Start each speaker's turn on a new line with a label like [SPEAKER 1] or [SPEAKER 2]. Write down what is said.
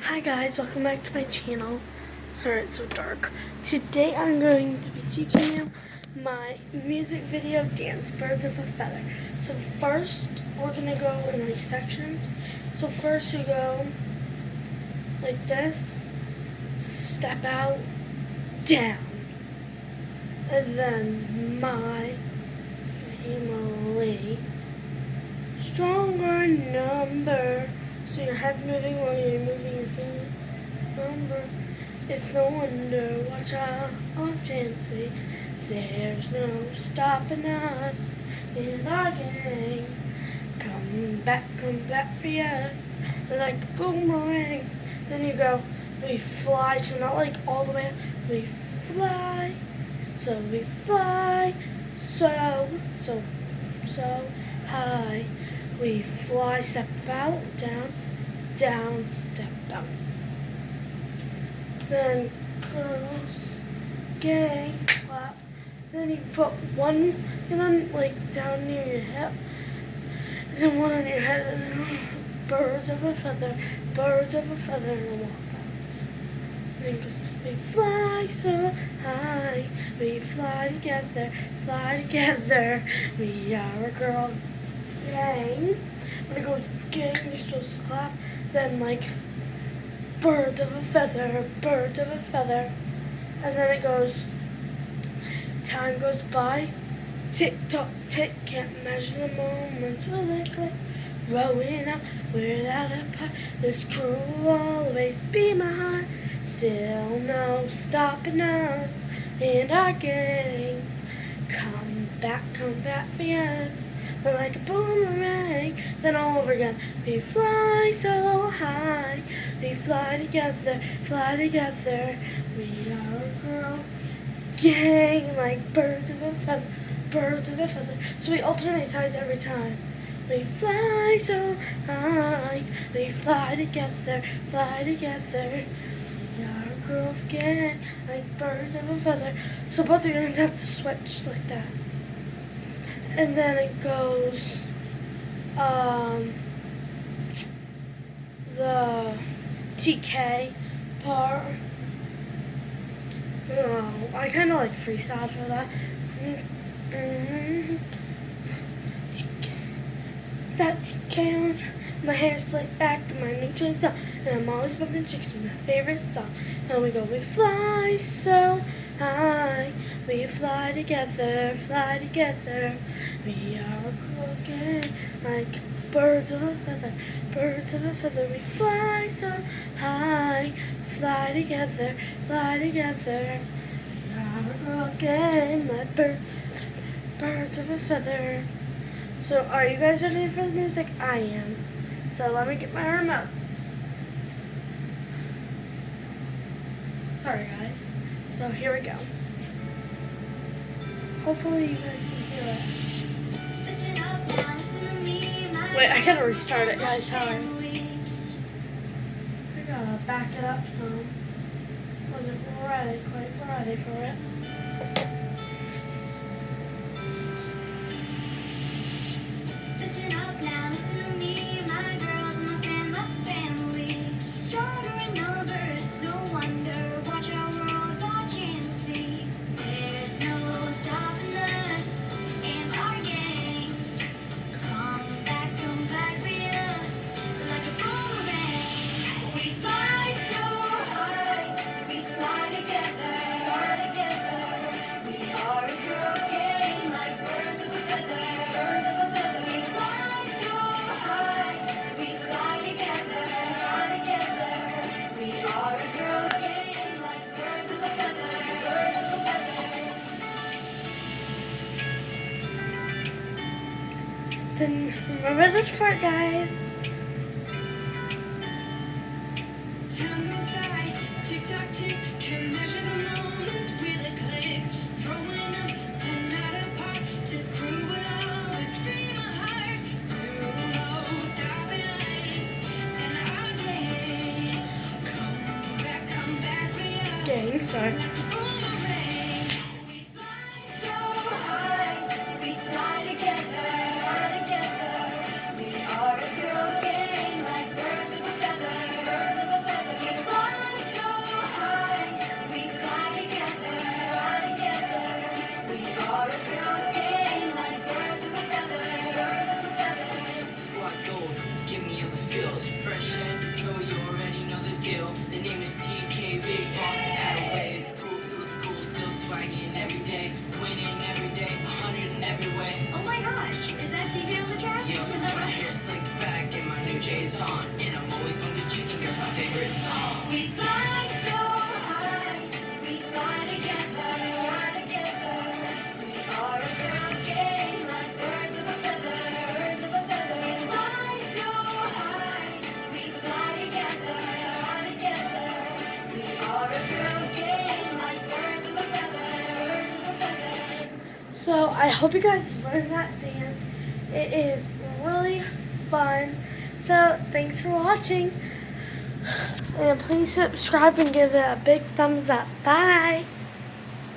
[SPEAKER 1] Hi guys, welcome back to my channel. Sorry it's so dark. Today I'm going to be teaching you my music video dance, Birds of a Feather. So first we're going to go in like sections. So first you go like this, step out, down. And then my family, stronger number. So your head's moving while you're moving your feet. Number. It's no wonder. Watch out, and see. There's no stopping us in our gang. Come back for us. Like a boomerang. Then you go, we fly. So not like all the way up. We fly. So we fly. So high. We fly, step out, down, step out. Then girls, gang, clap. Then you put one on like down near your hip, then one on your head, and birds of a feather, and walk out. Then it goes, we fly so high, we fly together, we are a girl gang. When it goes gang, you're supposed to clap. Then like birds of a feather. And then it goes, time goes by, tick tock tick, can't measure the moments with a click. Growing up without a part, this crew will always be my heart. Still no stopping us in our gang. Come back for us. Like a boomerang, then all over again. We fly so high, we fly together. We are a girl gang, like birds of a feather. So we alternate sides every time. We fly so high, we fly together. We are a girl gang, like birds of a feather. So both of you guys have to switch like that. And then it goes, the TK part. Oh, I kind of like freestyle for that. TK. Is that TK? My hair's slicked back and my new train's up, and I'm always bumping chicks with my favorite song. And we go, we fly so high, we fly together. We are a girl gang, like birds of a feather. We fly so high, fly together. We are a girl gang, like birds of a feather. So are you guys ready for the music? I am. So let me get my remote. Sorry guys. So here we go. Hopefully you guys can hear it. Wait, I gotta restart it guys, sorry. I gotta back it up so I wasn't quite ready for it. Then remember this part, guys. Time goes by, tick tock tick, can measure the moments with a click. Growing up and not apart, this crew will always be my heart. Still no stopping us, and our gang. Come back for you. Gang, sorry. So I hope you guys learned that dance. It is really fun. So thanks for watching. And please subscribe and give it a big thumbs up. Bye.